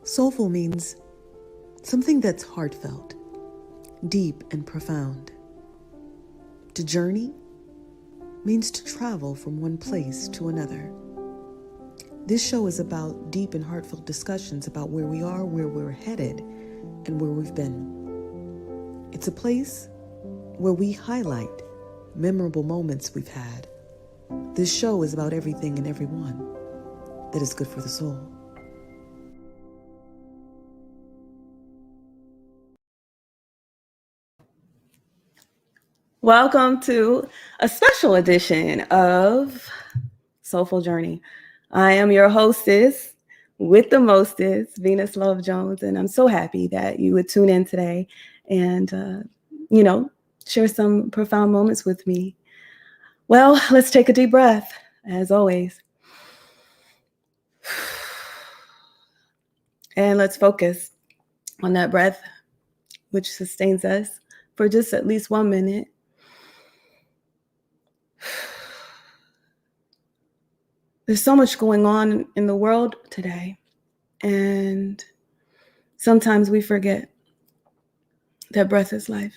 Soulful means something that's heartfelt, deep and profound. To journey means to travel from one place to another. This show is about deep and heartfelt discussions about where we are, where we're headed, and where we've been. It's a place where we highlight memorable moments we've had. This show is about everything and everyone that is good for the soul. Welcome to a special edition of Soulful Journey. I am your hostess with the mostest, Venus Love Jones, and I'm so happy that you would tune in today and, share some profound moments with me. Well, let's take a deep breath, as always. And let's focus on that breath, which sustains us for just at least 1 minute. There's so much going on in the world today, and sometimes we forget that breath is life.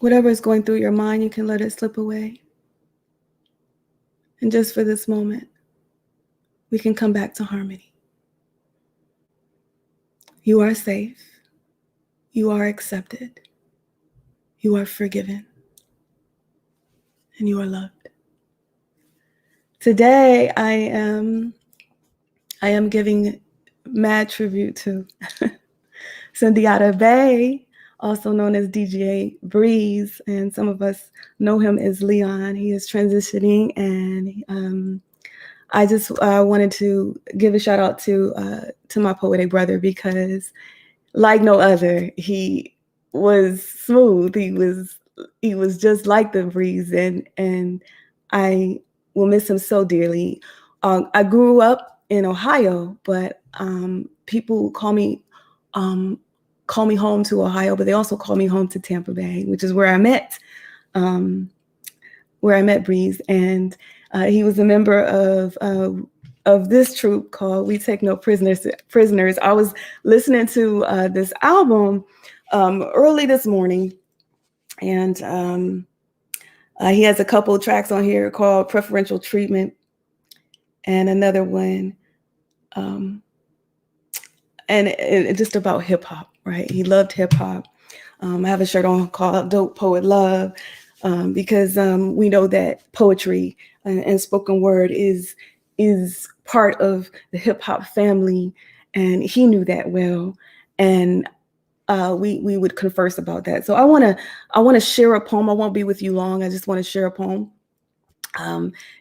Whatever is going through your mind, you can let it slip away. And just for this moment, we can come back to harmony. You are safe. You are accepted. You are forgiven. And you are loved. Today, I am giving mad tribute to Sundiata Bay, also known as DJ Breeze, and some of us know him as Leon. He is transitioning, and I just wanted to give a shout out to my poetic brother, because like no other, he was smooth. He was just like the breeze, and I will miss him so dearly. I grew up in Ohio, but people call me home to Ohio, but they also call me home to Tampa Bay, which is where I met Breeze, and he was a member of this troupe called We Take No Prisoners. I was listening to this album early this morning, and he has a couple of tracks on here called Preferential Treatment, and another one, and it just about hip hop, right? He loved hip hop. I have a shirt on called Dope Poet Love, because we know that poetry and spoken word is part of the hip hop family, and he knew that well, and we would converse about that. So I want to share a poem. I won't be with you long. I just want to share a poem.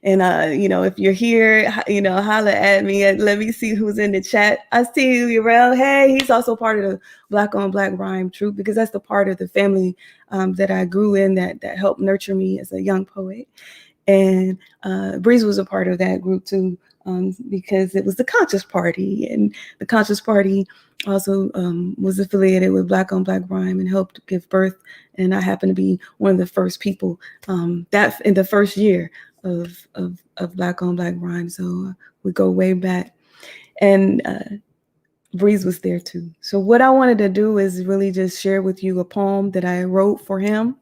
If you're here, holla at me and let me see who's in the chat. I see you, Urel. Hey, he's also part of the Black on Black Rhyme troupe, because that's the part of the family that I grew in that helped nurture me as a young poet. And Breeze was a part of that group too, because it was the Conscious Party, and the Conscious Party also was affiliated with Black on Black Rhyme and helped give birth. And I happen to be one of the first people that in the first year of Black on Black Rhyme. So we go way back, and Breeze was there too. So what I wanted to do is really just share with you a poem that I wrote for him.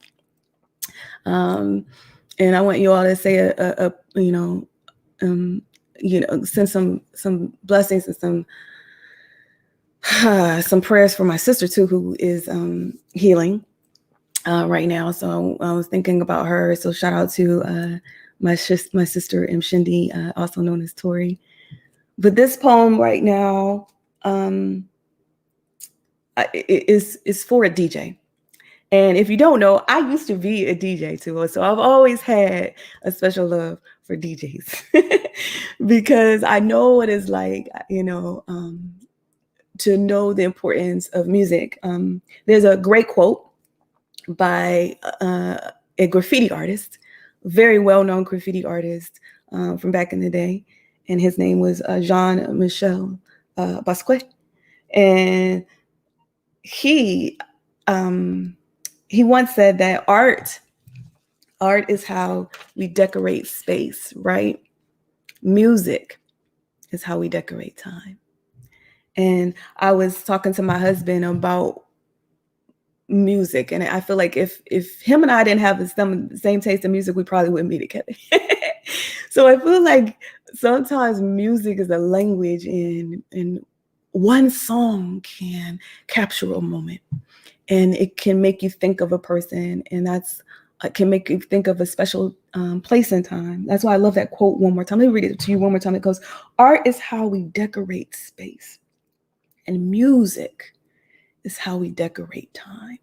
And I want you all to say send some blessings and some prayers for my sister too, who is healing right now. So I was thinking about her. So shout out to my sister Mshindi, also known as Tori. But this poem right now is for a DJ. And if you don't know, I used to be a DJ too. So I've always had a special love for DJs because I know what it's like, to know the importance of music. There's a great quote by a graffiti artist, very well-known graffiti artist from back in the day. And his name was Jean-Michel Basquiat. And he he once said that art is how we decorate space, right? Music is how we decorate time. And I was talking to my husband about music, and I feel like if him and I didn't have the same taste in music, we probably wouldn't be together. So I feel like sometimes music is a language, and one song can capture a moment, and it can make you think of a person, and that's can make you think of a special place and time. That's why I love that quote one more time. Let me read it to you one more time. It goes, art is how we decorate space, and music is how we decorate time.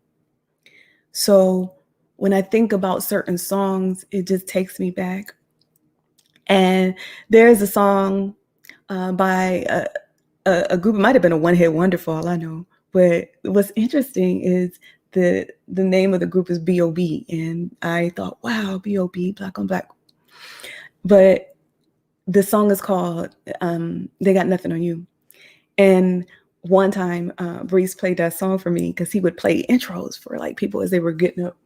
So when I think about certain songs, it just takes me back. And there's a song by a group, it might have been a one-hit wonder for all I know. But what's interesting is the name of the group is B.O.B. And I thought, wow, B.O.B., Black on Black. But the song is called They Got Nothing on You. And one time, Breeze played that song for me because he would play intros for like people as they were getting up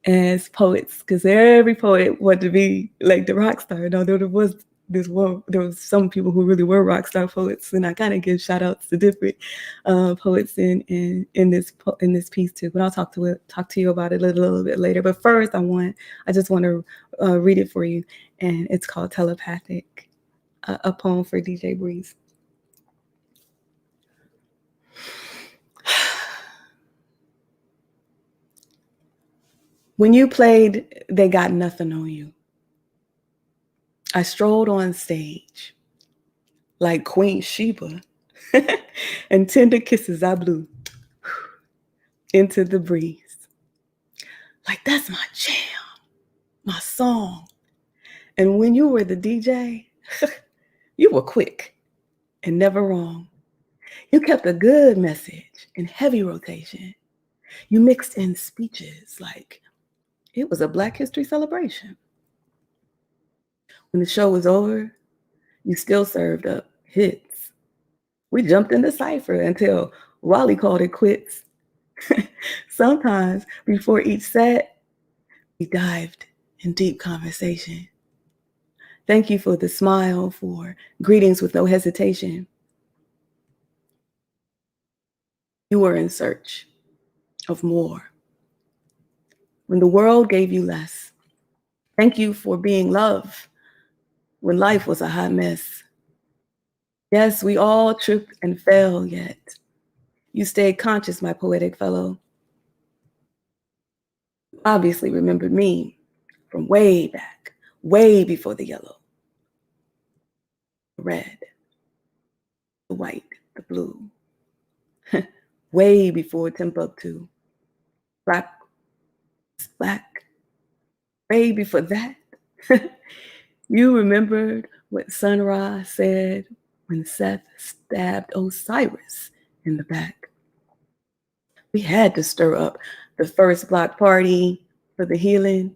as poets, because every poet wanted to be like the rock star. Now there was some people who really were rock star poets, and I kind of give shout outs to different poets in this piece too. But I'll talk to you about it a little bit later. But first, I just want to read it for you, and it's called Telepathic, a poem for DJ Breeze. When you played They Got Nothing on You, I strolled on stage like Queen Sheba, and tender kisses I blew into the breeze. Like, that's my jam, my song. And when you were the DJ, you were quick and never wrong. You kept a good message in heavy rotation. You mixed in speeches like it was a Black History celebration. When the show was over, you still served up hits. We jumped in the cypher until Raleigh called it quits. Sometimes before each set, we dived in deep conversation. Thank you for the smile, for greetings with no hesitation. You were in search of more when the world gave you less. Thank you for being love when life was a hot mess. Yes, we all tripped and fell, yet you stayed conscious, my poetic fellow. You obviously remembered me from way back, way before the yellow, the red, the white, the blue, way before Timbuktu. Black, way before that. You remembered what Sun Ra said when Seth stabbed Osiris in the back. We had to stir up the first block party for the healing,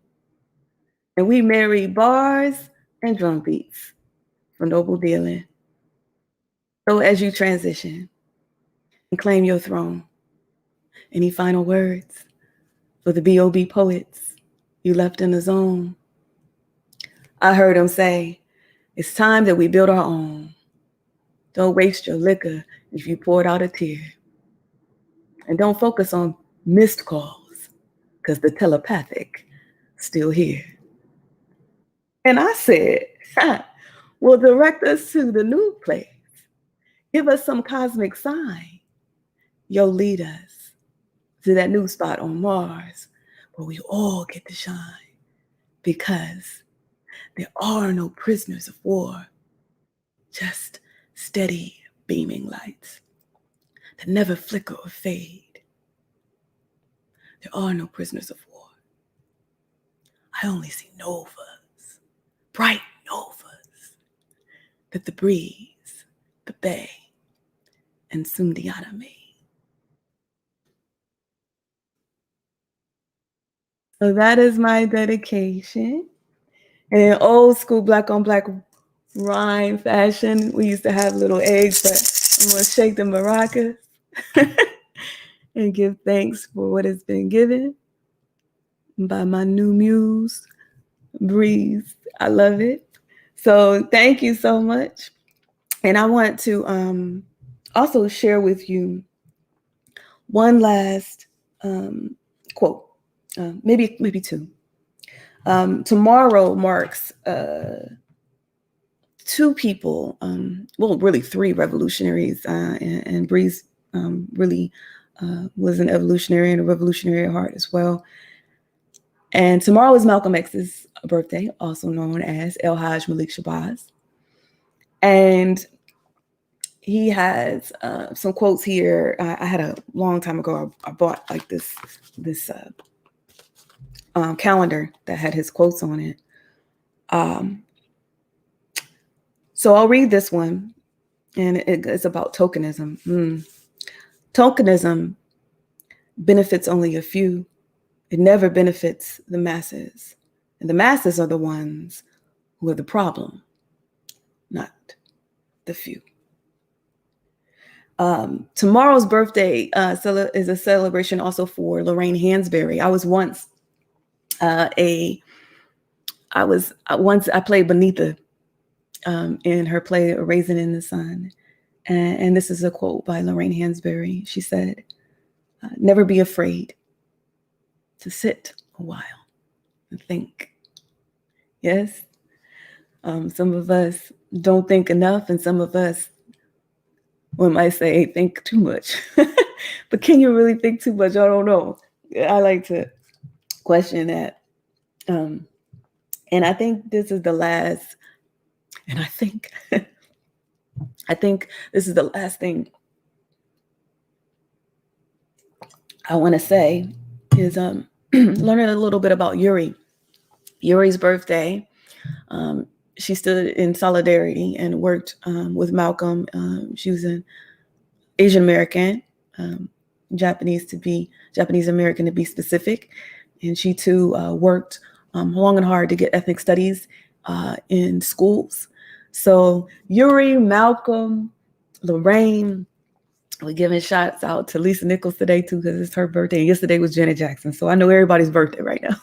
and we married bars and drum beats for noble dealing. So as you transition and claim your throne, any final words for the B.O.B. poets you left in the zone? I heard them say, it's time that we build our own. Don't waste your liquor if you poured out a tear. And don't focus on missed calls, because the telepathic still here. And I said, well, direct us to the new place. Give us some cosmic sign. Yo, lead us to that new spot on Mars where we all get to shine, because there are no prisoners of war, just steady beaming lights that never flicker or fade. There are no prisoners of war. I only see novas, bright novas, that the breeze, the bay, and Sundiata made. So that is my dedication. And in old school Black on Black rhyme fashion, we used to have little eggs, but I'm going to shake the maracas and give thanks for what has been given. by my new muse, Breeze. I love it. So thank you so much. And I want to also share with you one last quote, maybe two. Tomorrow marks two people, well, really three revolutionaries, and Breeze really was an evolutionary and a revolutionary at heart as well. And tomorrow is Malcolm X's birthday, also known as El Hajj Malik Shabazz. And he has some quotes here. I had a long time ago, I bought like this calendar that had his quotes on it. So I'll read this one, and it's about tokenism. Tokenism benefits only a few. It never benefits the masses. And the masses are the ones who are the problem, not the few. Tomorrow's birthday is a celebration also for Lorraine Hansberry. I played Beneatha in her play A Raisin in the Sun. And this is a quote by Lorraine Hansberry. She said, "Never be afraid to sit a while and think." Yes, some of us don't think enough, and some of us, one might say, think too much. But can you really think too much? I don't know. I like to question that. And I think this is the last, and I think this is the last thing I want to say is learning a little bit about Yuri. Yuri's birthday. She stood in solidarity and worked with Malcolm. She was an Asian American, Japanese American to be specific, and she too worked long and hard to get ethnic studies in schools. So Yuri, Malcolm, Lorraine, we're giving shots out to Lisa Nichols today too, because it's her birthday. And yesterday was Janet Jackson, so I know everybody's birthday right now.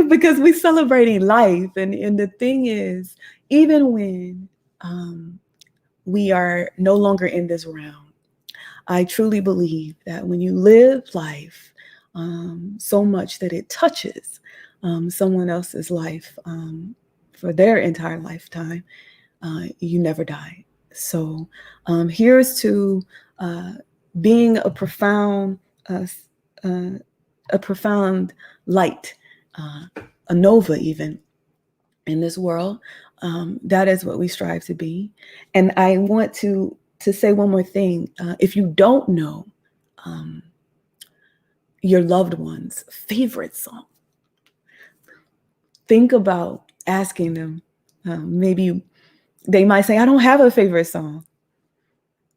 Because we're celebrating life. And the thing is, even when we are no longer in this realm, I truly believe that when you live life so much that it touches someone else's life for their entire lifetime, you never die. So here's to being a profound light, a nova even in this world. That is what we strive to be. And I want to say one more thing. If you don't know your loved one's favorite song, think about asking them. Maybe they might say, "I don't have a favorite song."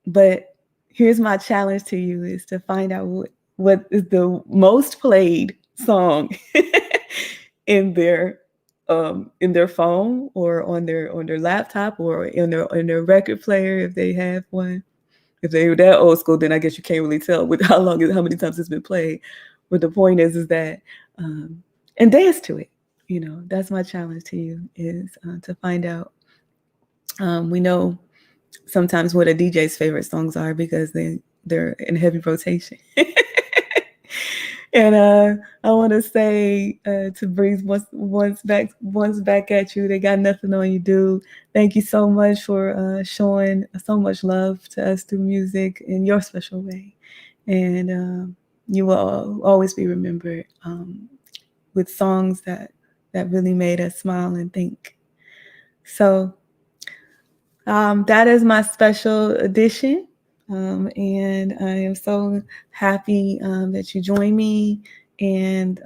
But here's my challenge to you is to find out what is the most played song in their phone or on their laptop or in their record player if they have one. If they're that old school, then I guess you can't really tell with how many times it's been played. But the point is that and dance to it. That's my challenge to you is to find out. We know sometimes what a DJ's favorite songs are because they're in heavy rotation. And I want to say to Breeze, once back at you. They got nothing on you, dude. Thank you so much for showing so much love to us through music in your special way. And you will always be remembered with songs that really made us smile and think. So that is my special edition. And I am so happy that you joined me. And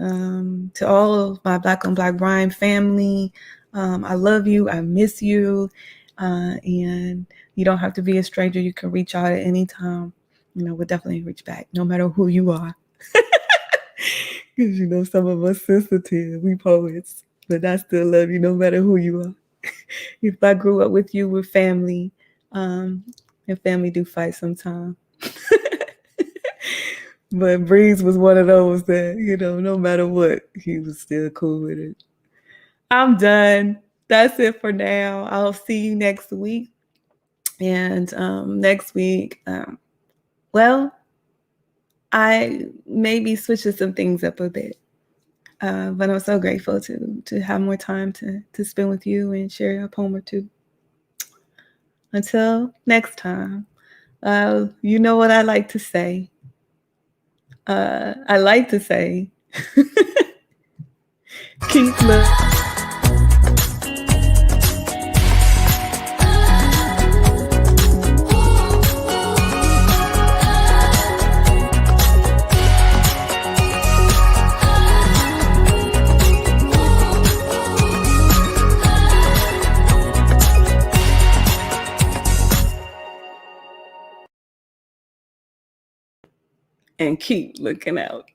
to all of my Black on Black Rhyme family, I love you. I miss you. And you don't have to be a stranger. You can reach out at any time. We'll definitely reach back, no matter who you are. Because, some of us sensitive, we poets. But I still love you no matter who you are. If I grew up with you, we're family. And family do fight sometimes. But Breeze was one of those that, no matter what, he was still cool with it. I'm done. That's it for now. I'll see you next week. And next week, well, I maybe switches some things up a bit. But I'm so grateful to have more time to spend with you and share a poem or two. Until next time, you know what I like to say. I like to say, keep looking. And keep looking out.